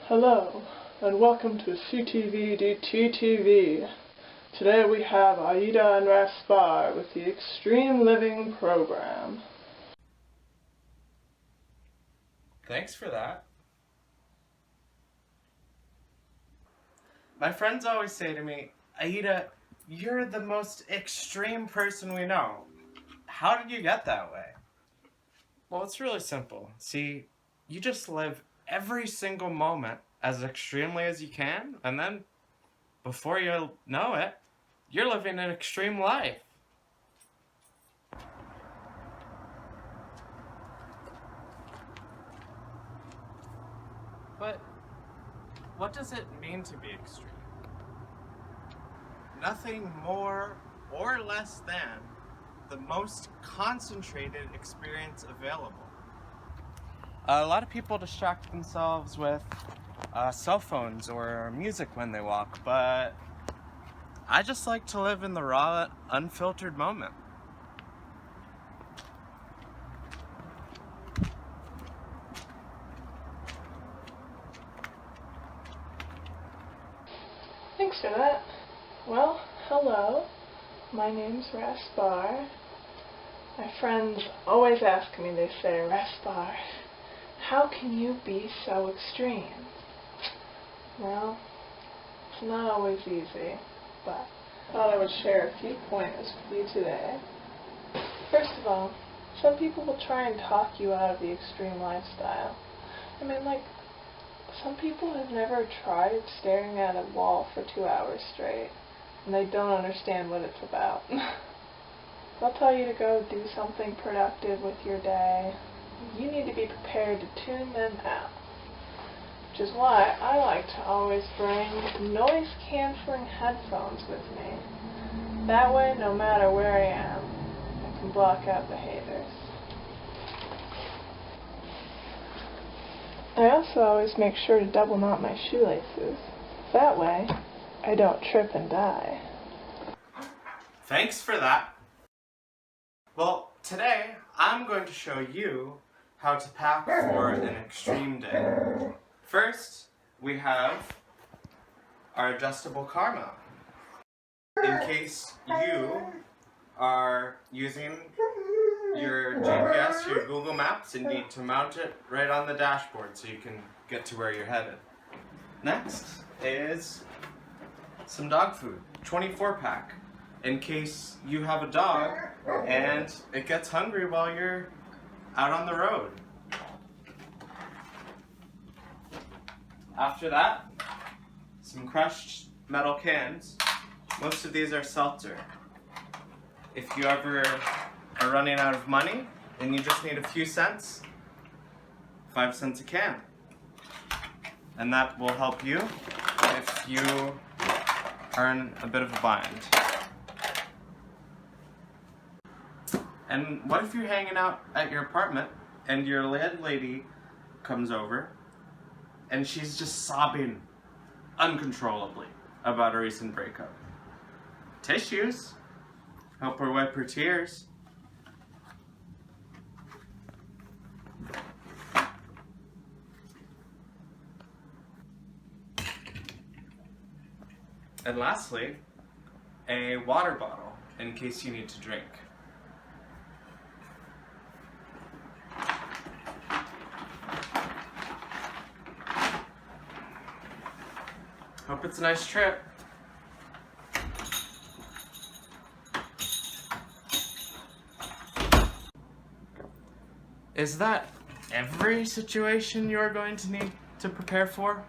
Hello, and welcome to CTV-DTTV. Today we have Aída and Raspar with the Extreme Living program. Thanks for that. My friends always say to me, Aída, you're the most extreme person we know. How did you get that way? Well, it's really simple. See, you just live every single moment as extremely as you can, and then before you know it, you're living an extreme life. But what does it mean to be extreme? Nothing more or less than the most concentrated experience available. A lot of people distract themselves with cell phones or music when they walk, but I just like to live in the raw, unfiltered moment. Thanks for that. Well, hello. My name's Raspar. My friends always ask me, they say, Raspar, how can you be so extreme? Well, it's not always easy, but I thought I would share a few pointers with you today. First of all, some people will try and talk you out of the extreme lifestyle. I mean, like, some people have never tried staring at a wall for 2 hours straight, and they don't understand what it's about. They'll tell you to go do something productive with your day. You need to be prepared to tune them out. Which is why I like to always bring noise-canceling headphones with me. That way, no matter where I am, I can block out the haters. I also always make sure to double knot my shoelaces. That way, I don't trip and die. Thanks for that. Well, today I'm going to show you how to pack for an extreme day. First, we have our adjustable car mount. In case you are using your GPS, your Google Maps, and need to mount it right on the dashboard so you can get to where you're headed. Next is some dog food, 24-pack, in case you have a dog and it gets hungry while you're out on the road. After that, some crushed metal cans. Most of these are seltzer. If you ever are running out of money and you just need a few cents, 5 cents a can. And that will help you if you are in a bit of a bind. And what if you're hanging out at your apartment and your landlady comes over and she's just sobbing uncontrollably about a recent breakup? Tissues help her wipe her tears. And lastly, a water bottle in case you need to drink. Hope it's a nice trip. Is that every situation you're going to need to prepare for?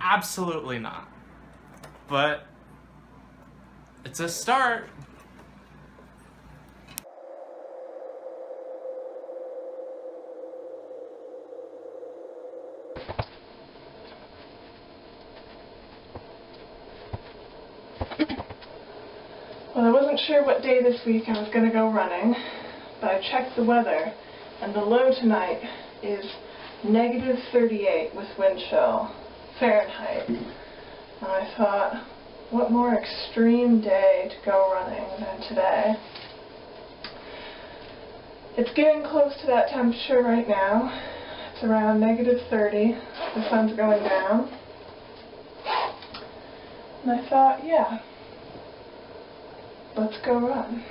Absolutely not. But it's a start. Well, I wasn't sure what day this week I was going to go running, but I checked the weather, and the low tonight is -38 with wind chill, Fahrenheit. And I thought, what more extreme day to go running than today? It's getting close to that temperature right now. It's around -30. The sun's going down. And I thought, yeah, let's go run.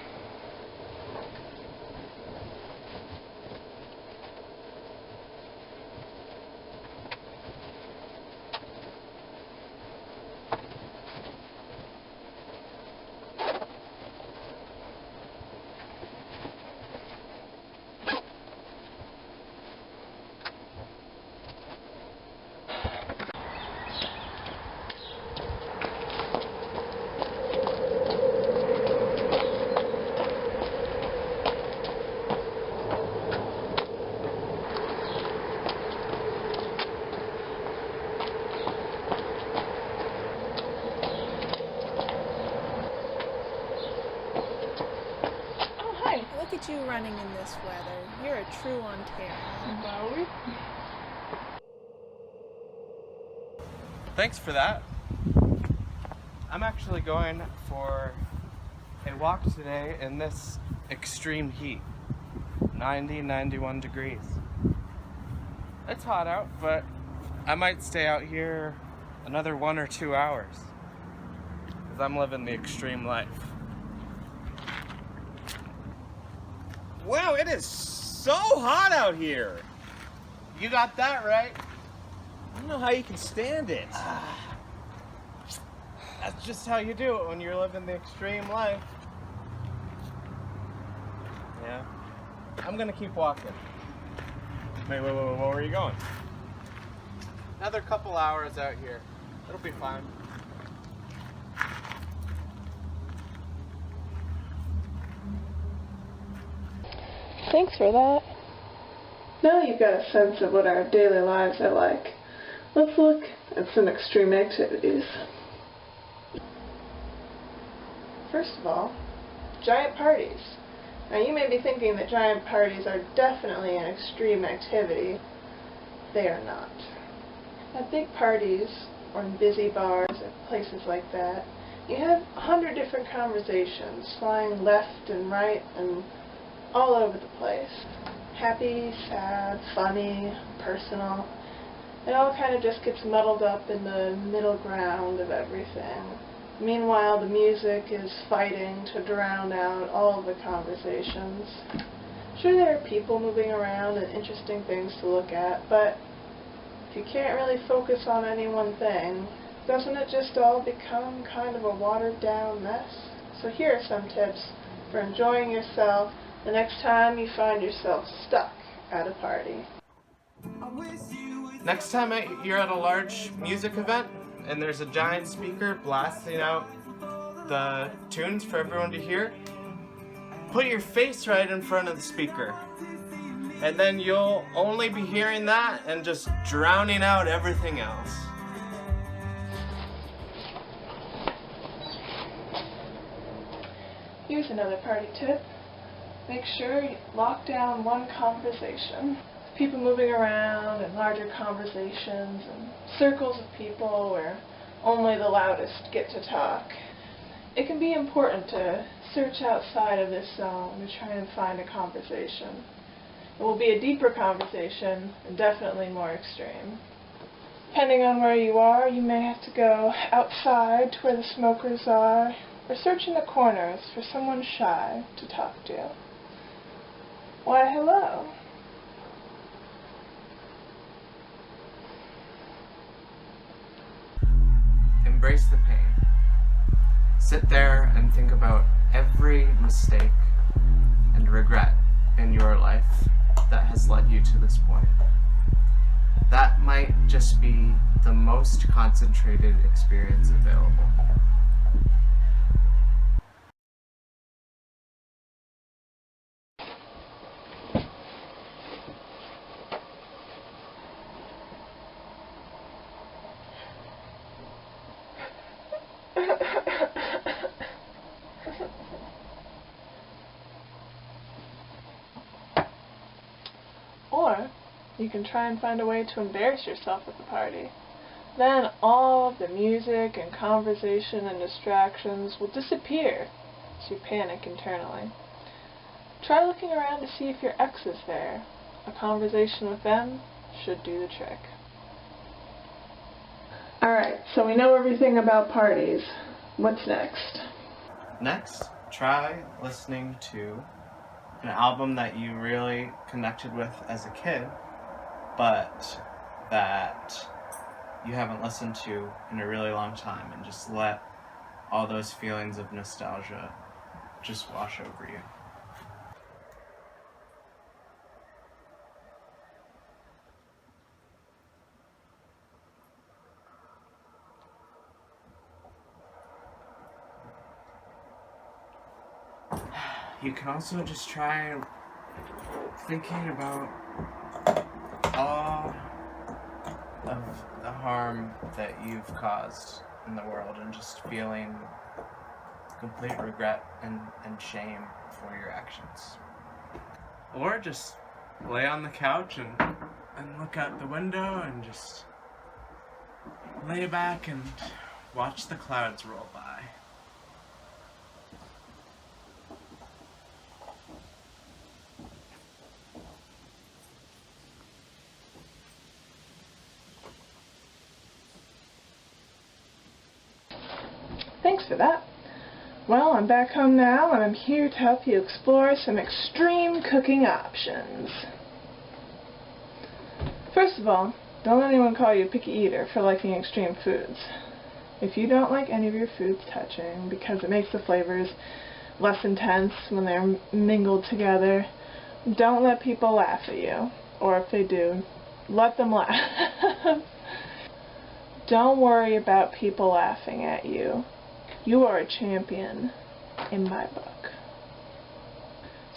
Look at you running in this weather. You're a true Ontarian. Thanks for that. I'm actually going for a walk today in this extreme heat. 90, 91 degrees. It's hot out, but I might stay out here another 1 or 2 hours because I'm living the extreme life. Wow, it is so hot out here. You got that right. I don't know how you can stand it. That's just how you do it when you're living the extreme life. Yeah. I'm gonna keep walking. Wait, where are you going? Another couple hours out here. It'll be fine. Thanks for that. Now you've got a sense of what our daily lives are like. Let's look at some extreme activities. First of all, giant parties. Now you may be thinking that giant parties are definitely an extreme activity. They are not. At big parties, or in busy bars, or places like that, you have 100 different conversations flying left and right and all over the place. Happy, sad, funny, personal. It all kind of just gets muddled up in the middle ground of everything. Meanwhile, the music is fighting to drown out all of the conversations. Sure, there are people moving around and interesting things to look at, but if you can't really focus on any one thing, doesn't it just all become kind of a watered-down mess? So here are some tips for enjoying yourself the next time you find yourself stuck at a party. Next time you're at a large music event and there's a giant speaker blasting out the tunes for everyone to hear, put your face right in front of the speaker. And then you'll only be hearing that and just drowning out everything else. Here's another party tip. Make sure you lock down one conversation. People moving around and larger conversations and circles of people where only the loudest get to talk. It can be important to search outside of this zone to try and find a conversation. It will be a deeper conversation and definitely more extreme. Depending on where you are, you may have to go outside to where the smokers are, or search in the corners for someone shy to talk to. Why, hello. Embrace the pain. Sit there and think about every mistake and regret in your life that has led you to this point. That might just be the most concentrated experience available. Or you can try and find a way to embarrass yourself at the party. Then all of the music and conversation and distractions will disappear as you panic internally. Try looking around to see if your ex is there. A conversation with them should do the trick. Alright, so we know everything about parties. What's next? Next, try listening to an album that you really connected with as a kid, but that you haven't listened to in a really long time, and just let all those feelings of nostalgia just wash over you. You can also just try thinking about all of the harm that you've caused in the world and just feeling complete regret and shame for your actions. Or just lay on the couch and look out the window and just lay back and watch the clouds roll by. Thanks for that. Well, I'm back home now, and I'm here to help you explore some extreme cooking options. First of all, don't let anyone call you a picky eater for liking extreme foods. If you don't like any of your foods touching because it makes the flavors less intense when they're mingled together, don't let people laugh at you. Or if they do, let them laugh. Don't worry about people laughing at you. You are a champion in my book.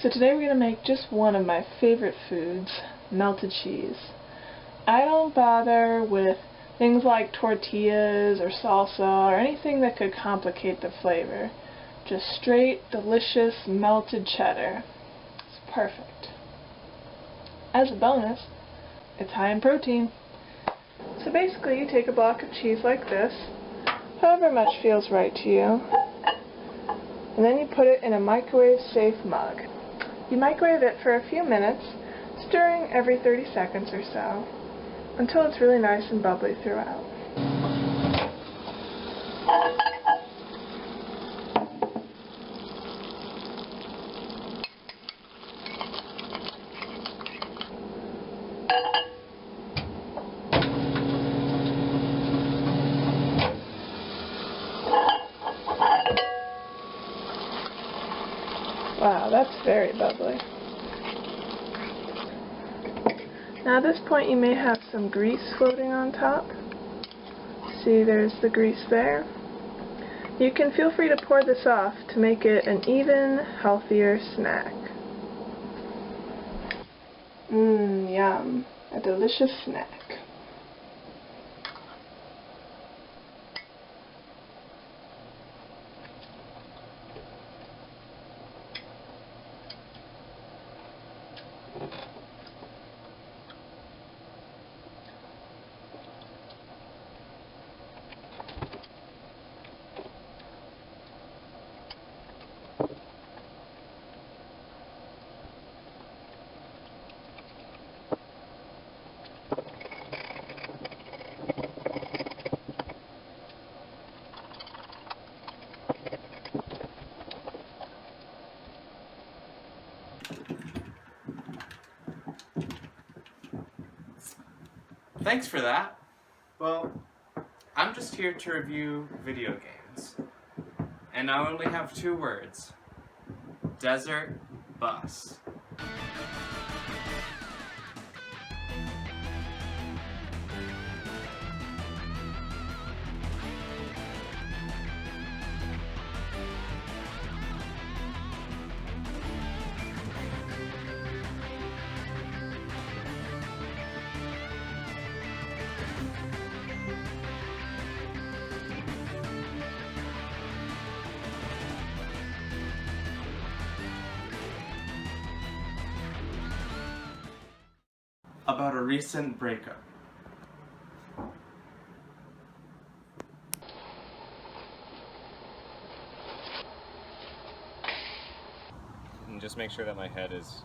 So today we're going to make just one of my favorite foods, melted cheese. I don't bother with things like tortillas or salsa or anything that could complicate the flavor. Just straight, delicious, melted cheddar. It's perfect. As a bonus, it's high in protein. So basically you take a block of cheese like this, however much feels right to you, and then you put it in a microwave-safe mug. You microwave it for a few minutes, stirring every 30 seconds or so, until it's really nice and bubbly throughout. Wow, that's very bubbly. Now at this point you may have some grease floating on top. See, there's the grease there. You can feel free to pour this off to make it an even healthier snack. Yum. A delicious snack. Thanks for that. Well, I'm just here to review video games. And I only have 2 words. Desert Bus. About a recent breakup. And just make sure that my head is